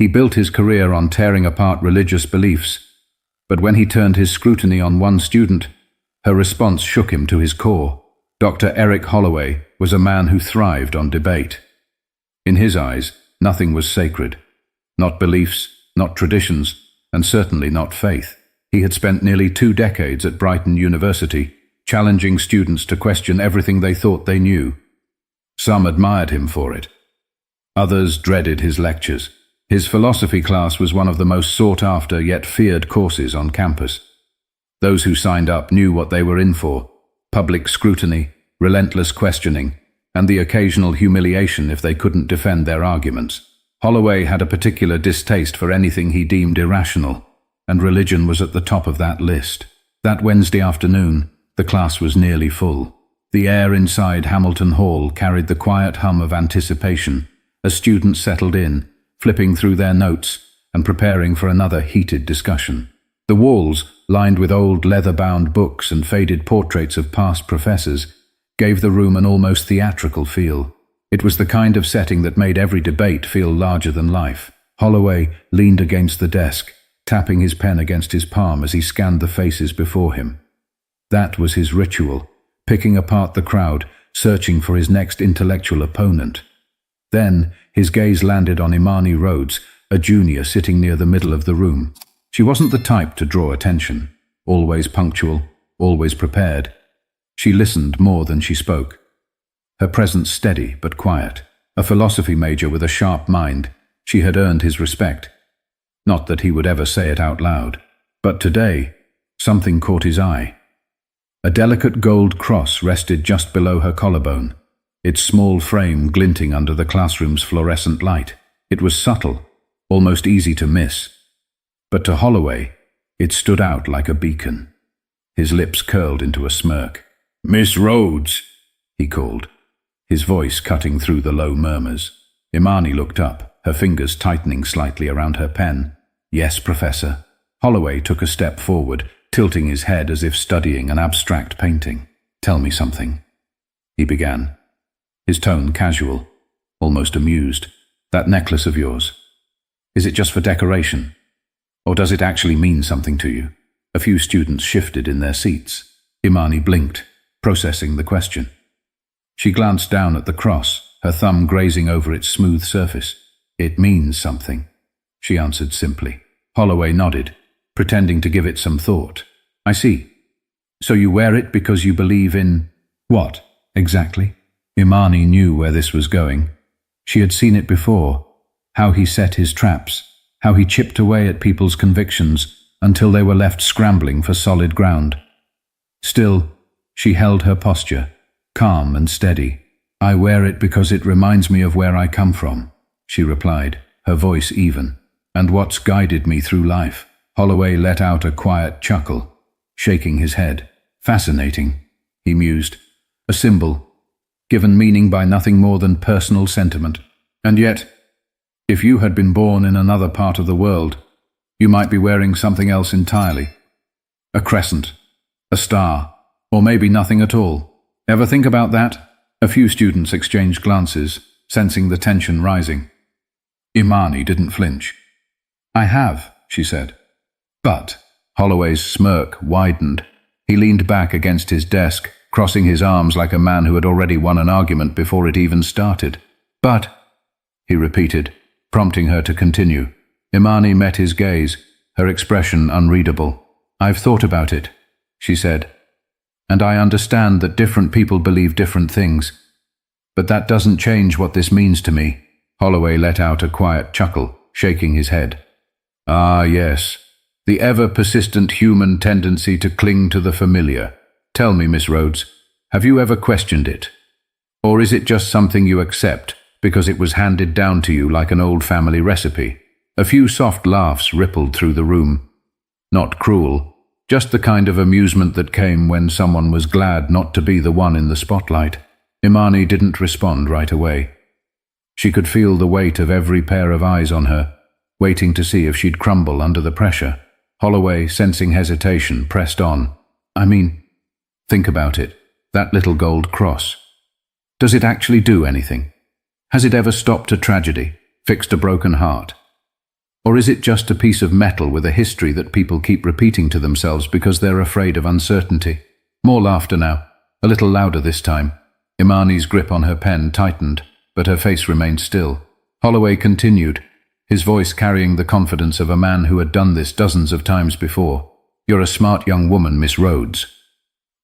He built his career on tearing apart religious beliefs, but when he turned his scrutiny on one student, her response shook him to his core. Dr. Eric Holloway was a man who thrived on debate. In his eyes, nothing was sacred. Not beliefs, not traditions, and certainly not faith. He had spent nearly 2 decades at Brighton University, challenging students to question everything they thought they knew. Some admired him for it. Others dreaded his lectures. His philosophy class was one of the most sought-after yet feared courses on campus. Those who signed up knew what they were in for: public scrutiny, relentless questioning, and the occasional humiliation if they couldn't defend their arguments. Holloway had a particular distaste for anything he deemed irrational, and religion was at the top of that list. That Wednesday afternoon, the class was nearly full. The air inside Hamilton Hall carried the quiet hum of anticipation as students settled in, flipping through their notes and preparing for another heated discussion. The walls, lined with old leather-bound books and faded portraits of past professors, gave the room an almost theatrical feel. It was the kind of setting that made every debate feel larger than life. Holloway leaned against the desk, tapping his pen against his palm as he scanned the faces before him. That was his ritual, picking apart the crowd, searching for his next intellectual opponent. Then his gaze landed on Imani Rhodes, a junior sitting near the middle of the room. She wasn't the type to draw attention, always punctual, always prepared. She listened more than she spoke. Her presence steady but quiet. A philosophy major with a sharp mind, she had earned his respect. Not that he would ever say it out loud. But today, something caught his eye. A delicate gold cross rested just below her collarbone, its small frame glinting under the classroom's fluorescent light. It was subtle, almost easy to miss. But to Holloway, it stood out like a beacon. His lips curled into a smirk. "Miss Rhodes," he called, his voice cutting through the low murmurs. Imani looked up, her fingers tightening slightly around her pen. "Yes, Professor." Holloway took a step forward, tilting his head as if studying an abstract painting. "Tell me something," he began, his tone casual, almost amused. "That necklace of yours, is it just for decoration? Or does it actually mean something to you?" A few students shifted in their seats. Imani blinked, processing the question. She glanced down at the cross, her thumb grazing over its smooth surface. "It means something," she answered simply. Holloway nodded, pretending to give it some thought. "I see. So you wear it because you believe in what, exactly?" Imani knew where this was going. She had seen it before, how he set his traps, how he chipped away at people's convictions until they were left scrambling for solid ground. Still, she held her posture, calm and steady. "I wear it because it reminds me of where I come from," she replied, her voice even. "And what's guided me through life." Holloway let out a quiet chuckle, shaking his head. "Fascinating," he mused. "A symbol, given meaning by nothing more than personal sentiment. And yet, if you had been born in another part of the world, you might be wearing something else entirely. A crescent, a star, or maybe nothing at all. Ever think about that?" A few students exchanged glances, sensing the tension rising. Imani didn't flinch. "I have," she said. "But," Holloway's smirk widened. He leaned back against his desk, crossing his arms like a man who had already won an argument before it even started. "But," he repeated, prompting her to continue. Imani met his gaze, her expression unreadable. "I've thought about it," she said, "and I understand that different people believe different things. But that doesn't change what this means to me." Holloway let out a quiet chuckle, shaking his head. "Ah, yes. The ever-persistent human tendency to cling to the familiar. Tell me, Miss Rhodes, have you ever questioned it? Or is it just something you accept because it was handed down to you like an old family recipe?" A few soft laughs rippled through the room. Not cruel, just the kind of amusement that came when someone was glad not to be the one in the spotlight. Imani didn't respond right away. She could feel the weight of every pair of eyes on her, waiting to see if she'd crumble under the pressure. Holloway, sensing hesitation, pressed on. "I mean, think about it. That little gold cross. Does it actually do anything? Has it ever stopped a tragedy, fixed a broken heart? Or is it just a piece of metal with a history that people keep repeating to themselves because they're afraid of uncertainty? More laughter now, a little louder this time. Imani's grip on her pen tightened, but her face remained still. Holloway continued, his voice carrying the confidence of a man who had done this dozens of times before. You're a smart young woman, Miss Rhodes.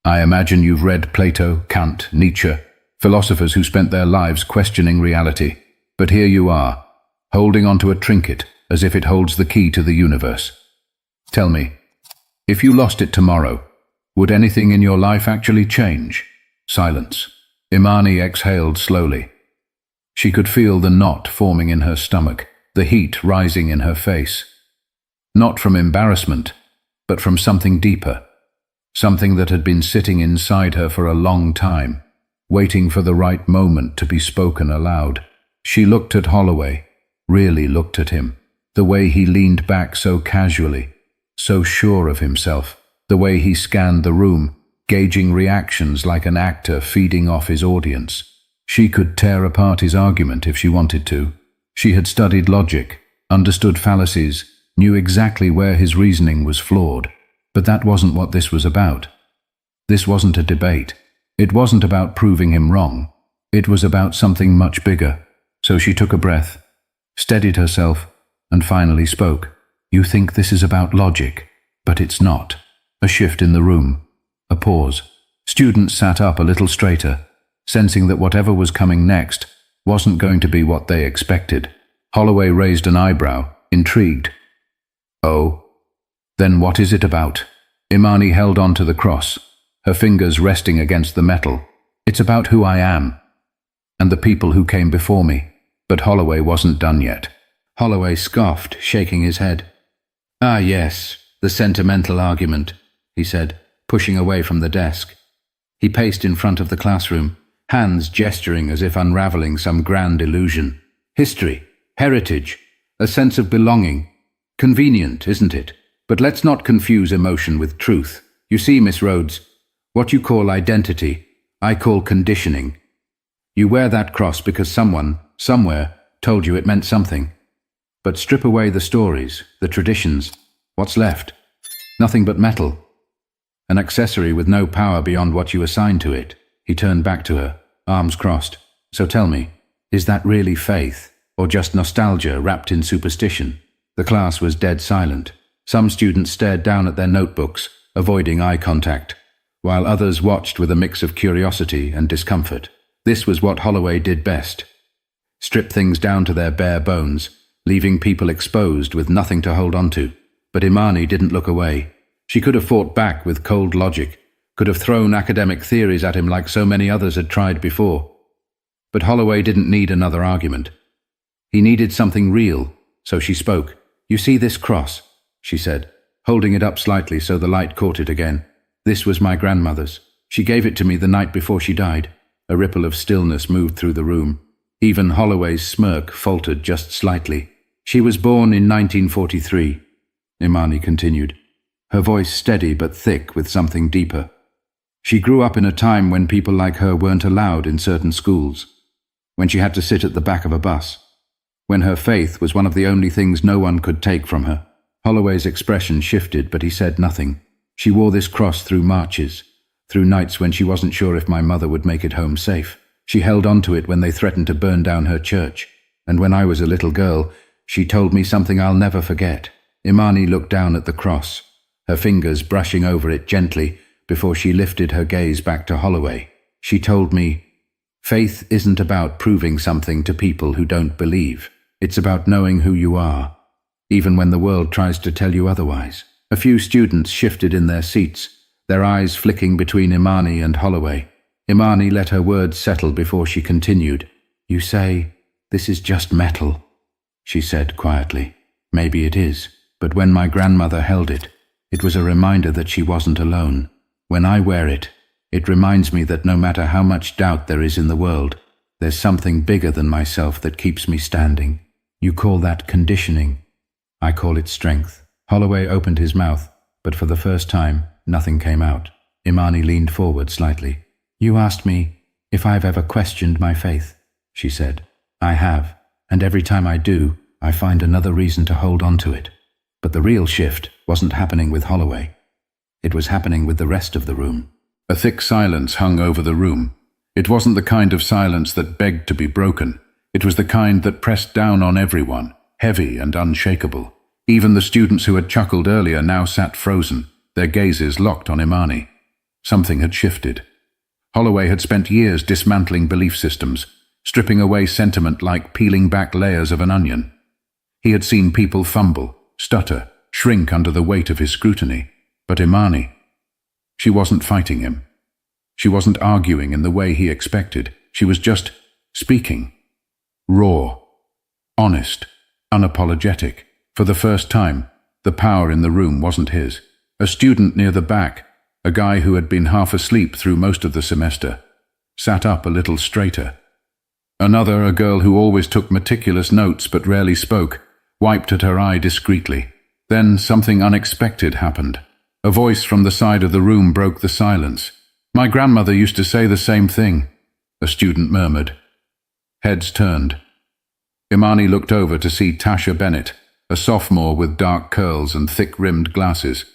I imagine you've read Plato, Kant, Nietzsche, philosophers who spent their lives questioning reality. But here you are, holding onto a trinket as if it holds the key to the universe. Tell me, if you lost it tomorrow, would anything in your life actually change? Silence. Imani exhaled slowly. She could feel the knot forming in her stomach, the heat rising in her face. Not from embarrassment, but from something deeper. Something that had been sitting inside her for a long time, waiting for the right moment to be spoken aloud. She looked at Holloway, really looked at him. The way he leaned back so casually, so sure of himself. The way he scanned the room, gauging reactions like an actor feeding off his audience. She could tear apart his argument if she wanted to. She had studied logic, understood fallacies, knew exactly where his reasoning was flawed. But that wasn't what this was about. This wasn't a debate. It wasn't about proving him wrong. It was about something much bigger. So she took a breath, steadied herself, and finally spoke. You think this is about logic, but it's not. A shift in the room. A pause. Students sat up a little straighter, sensing that whatever was coming next wasn't going to be what they expected. Holloway raised an eyebrow, intrigued. Oh, then what is it about? Imani held on to the cross, her fingers resting against the metal. It's about who I am, and the people who came before me. But Holloway wasn't done yet. Holloway scoffed, shaking his head. Ah yes, the sentimental argument, he said, pushing away from the desk. He paced in front of the classroom, hands gesturing as if unraveling some grand illusion. History, heritage, a sense of belonging. Convenient, isn't it? But let's not confuse emotion with truth. You see, Miss Rhodes, what you call identity, I call conditioning. You wear that cross because someone, somewhere, told you it meant something. But strip away the stories, the traditions. What's left? Nothing but metal. An accessory with no power beyond what you assign to it. He turned back to her, arms crossed. So tell me, is that really faith, or just nostalgia wrapped in superstition? The class was dead silent. Some students stared down at their notebooks, avoiding eye contact, while others watched with a mix of curiosity and discomfort. This was what Holloway did best. Strip things down to their bare bones, leaving people exposed with nothing to hold on to. But Imani didn't look away. She could have fought back with cold logic, could have thrown academic theories at him like so many others had tried before. But Holloway didn't need another argument. He needed something real, so she spoke. You see this cross? She said, holding it up slightly so the light caught it again. This was my grandmother's. She gave it to me the night before she died. A ripple of stillness moved through the room. Even Holloway's smirk faltered just slightly. She was born in 1943, Imani continued, her voice steady but thick with something deeper. She grew up in a time when people like her weren't allowed in certain schools, when she had to sit at the back of a bus, when her faith was one of the only things no one could take from her. Holloway's expression shifted, but he said nothing. She wore this cross through marches, through nights when she wasn't sure if my mother would make it home safe. She held on to it when they threatened to burn down her church. And when I was a little girl, she told me something I'll never forget. Imani looked down at the cross, her fingers brushing over it gently before she lifted her gaze back to Holloway. She told me, faith isn't about proving something to people who don't believe. It's about knowing who you are, even when the world tries to tell you otherwise. A few students shifted in their seats, their eyes flicking between Imani and Holloway. Imani let her words settle before she continued. You say, this is just metal, she said quietly. Maybe it is, but when my grandmother held it, it was a reminder that she wasn't alone. When I wear it, it reminds me that no matter how much doubt there is in the world, there's something bigger than myself that keeps me standing. You call that conditioning. I call it strength. Holloway opened his mouth, but for the first time, nothing came out. Imani leaned forward slightly. You asked me if I've ever questioned my faith, she said. I have, and every time I do, I find another reason to hold on to it. But the real shift wasn't happening with Holloway. It was happening with the rest of the room. A thick silence hung over the room. It wasn't the kind of silence that begged to be broken. It was the kind that pressed down on everyone, heavy and unshakable. Even the students who had chuckled earlier now sat frozen, their gazes locked on Imani. Something had shifted. Holloway had spent years dismantling belief systems, stripping away sentiment like peeling back layers of an onion. He had seen people fumble, stutter, shrink under the weight of his scrutiny. But Imani, she wasn't fighting him. She wasn't arguing in the way he expected. She was just speaking. Raw, honest, unapologetic. For the first time, the power in the room wasn't his. A student near the back, a guy who had been half asleep through most of the semester, sat up a little straighter. Another, a girl who always took meticulous notes but rarely spoke, wiped at her eye discreetly. Then something unexpected happened. A voice from the side of the room broke the silence. "My grandmother used to say the same thing," a student murmured. Heads turned. Imani looked over to see Tasha Bennett, a sophomore with dark curls and thick-rimmed glasses.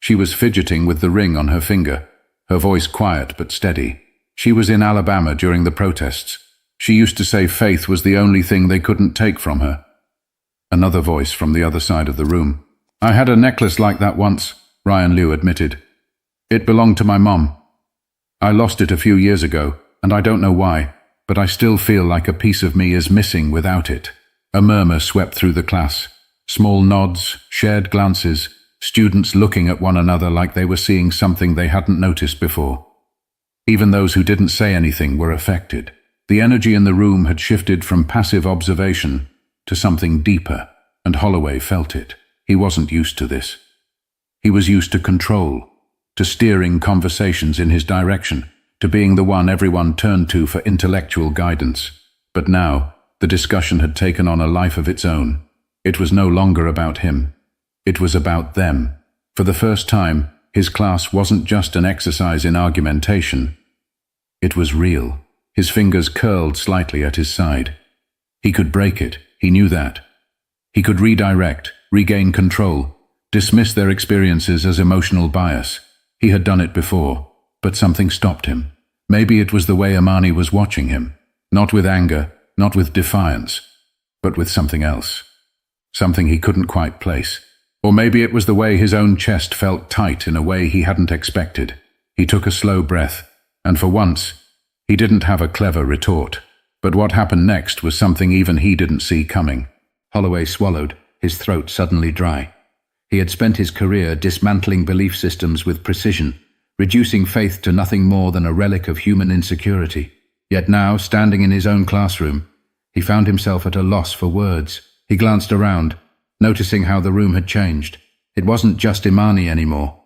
She was fidgeting with the ring on her finger, her voice quiet but steady. She was in Alabama during the protests. She used to say faith was the only thing they couldn't take from her. Another voice from the other side of the room. "I had a necklace like that once," Ryan Liu admitted. "It belonged to my mom. I lost it a few years ago, and I don't know why, but I still feel like a piece of me is missing without it." A murmur swept through the class. Small nods, shared glances, students looking at one another like they were seeing something they hadn't noticed before. Even those who didn't say anything were affected. The energy in the room had shifted from passive observation to something deeper, and Holloway felt it. He wasn't used to this. He was used to control, to steering conversations in his direction, to being the one everyone turned to for intellectual guidance. But now, the discussion had taken on a life of its own. It was no longer about him. It was about them. For the first time, his class wasn't just an exercise in argumentation. It was real. His fingers curled slightly at his side. He could break it, he knew that. He could redirect, regain control, dismiss their experiences as emotional bias. He had done it before, but something stopped him. Maybe it was the way Imani was watching him, not with anger, not with defiance, but with something else. Something he couldn't quite place. Or maybe it was the way his own chest felt tight in a way he hadn't expected. He took a slow breath, and for once, he didn't have a clever retort. But what happened next was something even he didn't see coming. Holloway swallowed, his throat suddenly dry. He had spent his career dismantling belief systems with precision, reducing faith to nothing more than a relic of human insecurity. Yet now, standing in his own classroom, he found himself at a loss for words. He glanced around, noticing how the room had changed. It wasn't just Imani anymore.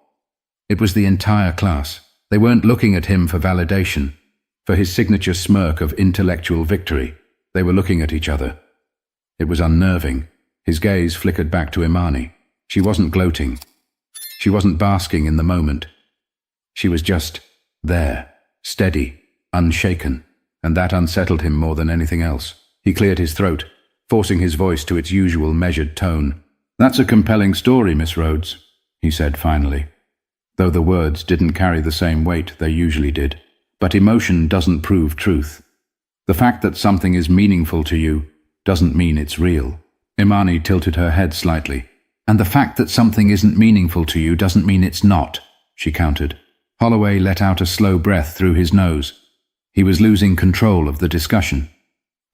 It was the entire class. They weren't looking at him for validation, for his signature smirk of intellectual victory. They were looking at each other. It was unnerving. His gaze flickered back to Imani. She wasn't gloating. She wasn't basking in the moment. She was just there, steady, unshaken, and that unsettled him more than anything else. He cleared his throat, forcing his voice to its usual measured tone. "That's a compelling story, Miss Rhodes," he said finally, though the words didn't carry the same weight they usually did. But emotion doesn't prove truth. The fact that something is meaningful to you doesn't mean it's real. Imani tilted her head slightly. "And the fact that something isn't meaningful to you doesn't mean it's not," she countered. Holloway let out a slow breath through his nose. He was losing control of the discussion.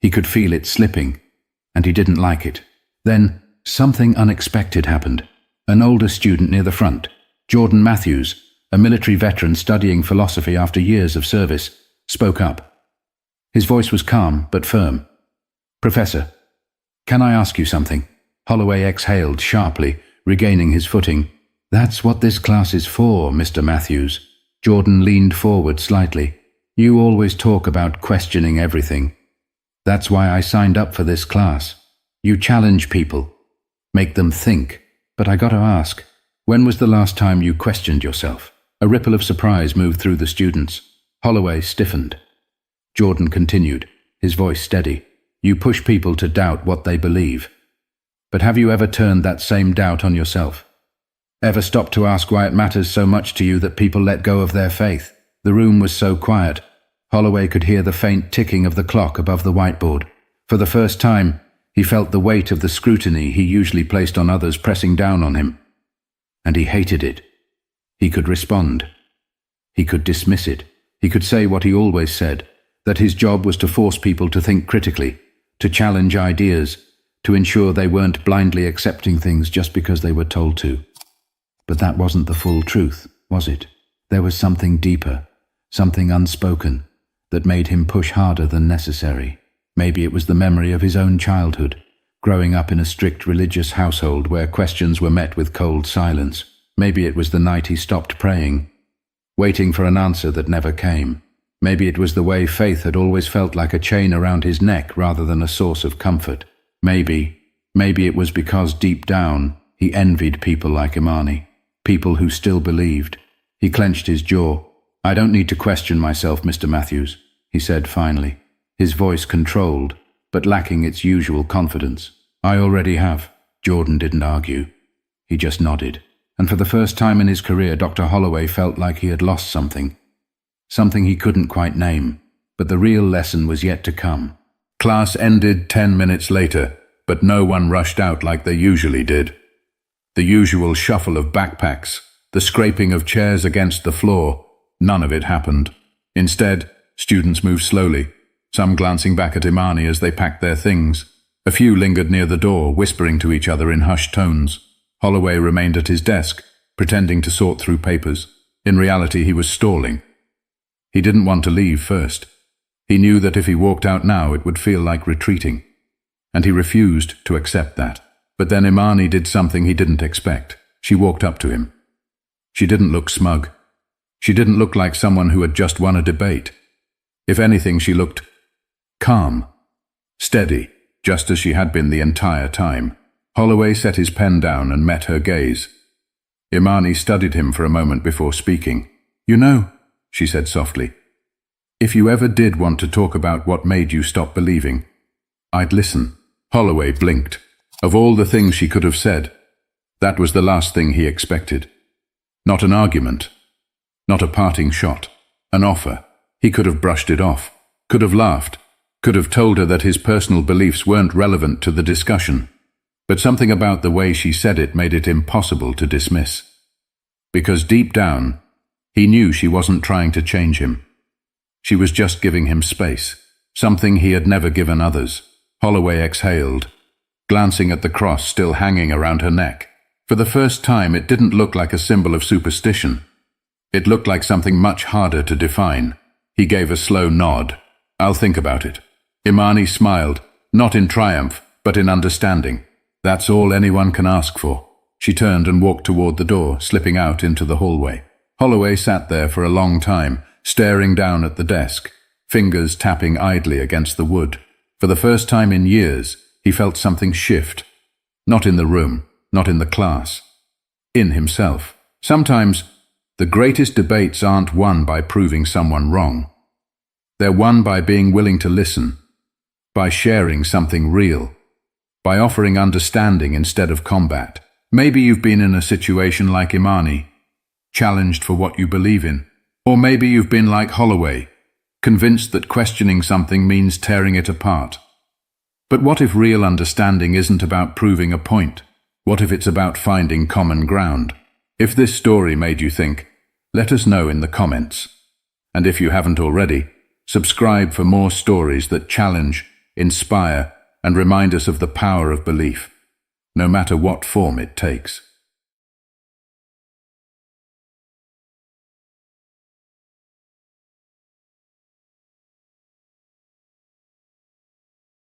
He could feel it slipping, and he didn't like it. Then, something unexpected happened. An older student near the front, Jordan Matthews, a military veteran studying philosophy after years of service, spoke up. His voice was calm but firm. "Professor, can I ask you something?" Holloway exhaled sharply, regaining his footing. "That's what this class is for, Mr. Matthews." Jordan leaned forward slightly. "You always talk about questioning everything. That's why I signed up for this class. You challenge people, make them think. But I gotta ask, when was the last time you questioned yourself?" A ripple of surprise moved through the students. Holloway stiffened. Jordan continued, his voice steady. "You push people to doubt what they believe. But have you ever turned that same doubt on yourself? Ever stopped to ask why it matters so much to you that people let go of their faith? The room was so quiet. Holloway could hear the faint ticking of the clock above the whiteboard. For the first time, he felt the weight of the scrutiny he usually placed on others pressing down on him. And he hated it. He could respond. He could dismiss it. He could say what he always said, that his job was to force people to think critically, to challenge ideas, to ensure they weren't blindly accepting things just because they were told to. But that wasn't the full truth, was it? There was something deeper, something unspoken, that made him push harder than necessary. Maybe it was the memory of his own childhood, growing up in a strict religious household where questions were met with cold silence. Maybe it was the night he stopped praying, waiting for an answer that never came. Maybe it was the way faith had always felt like a chain around his neck rather than a source of comfort. Maybe it was because deep down he envied people like Imani, people who still believed. He clenched his jaw. "I don't need to question myself, Mr. Matthews," he said finally, his voice controlled, but lacking its usual confidence. "I already have." Jordan didn't argue. He just nodded. And for the first time in his career, Dr. Holloway felt like he had lost something. Something he couldn't quite name, but the real lesson was yet to come. Class ended 10 minutes later, but no one rushed out like they usually did. The usual shuffle of backpacks, the scraping of chairs against the floor, none of it happened. Instead, students moved slowly, some glancing back at Imani as they packed their things. A few lingered near the door, whispering to each other in hushed tones. Holloway remained at his desk, pretending to sort through papers. In reality, he was stalling. He didn't want to leave first. He knew that if he walked out now, it would feel like retreating. And he refused to accept that. But then Imani did something he didn't expect. She walked up to him. She didn't look smug. She didn't look like someone who had just won a debate. If anything, she looked calm, steady, just as she had been the entire time. Holloway set his pen down and met her gaze. Imani studied him for a moment before speaking. "You know," she said softly, "if you ever did want to talk about what made you stop believing, I'd listen." Holloway blinked. Of all the things she could have said, that was the last thing he expected. Not an argument, not a parting shot, an offer. He could have brushed it off, could have laughed, could have told her that his personal beliefs weren't relevant to the discussion. But something about the way she said it made it impossible to dismiss. Because deep down, he knew she wasn't trying to change him. She was just giving him space, something he had never given others. Holloway exhaled, glancing at the cross still hanging around her neck. For the first time, it didn't look like a symbol of superstition. It looked like something much harder to define. He gave a slow nod. "I'll think about it." Imani smiled, not in triumph, but in understanding. That's all anyone can ask for. She turned and walked toward the door, slipping out into the hallway. Holloway sat there for a long time, staring down at the desk, fingers tapping idly against the wood. For the first time in years, he felt something shift. Not in the room, not in the class. In himself. Sometimes, the greatest debates aren't won by proving someone wrong. They're won by being willing to listen, by sharing something real, by offering understanding instead of combat. Maybe you've been in a situation like Imani, challenged for what you believe in. Or maybe you've been like Holloway, convinced that questioning something means tearing it apart. But what if real understanding isn't about proving a point? What if it's about finding common ground? If this story made you think, let us know in the comments. And if you haven't already, subscribe for more stories that challenge, inspire, and remind us of the power of belief, no matter what form it takes.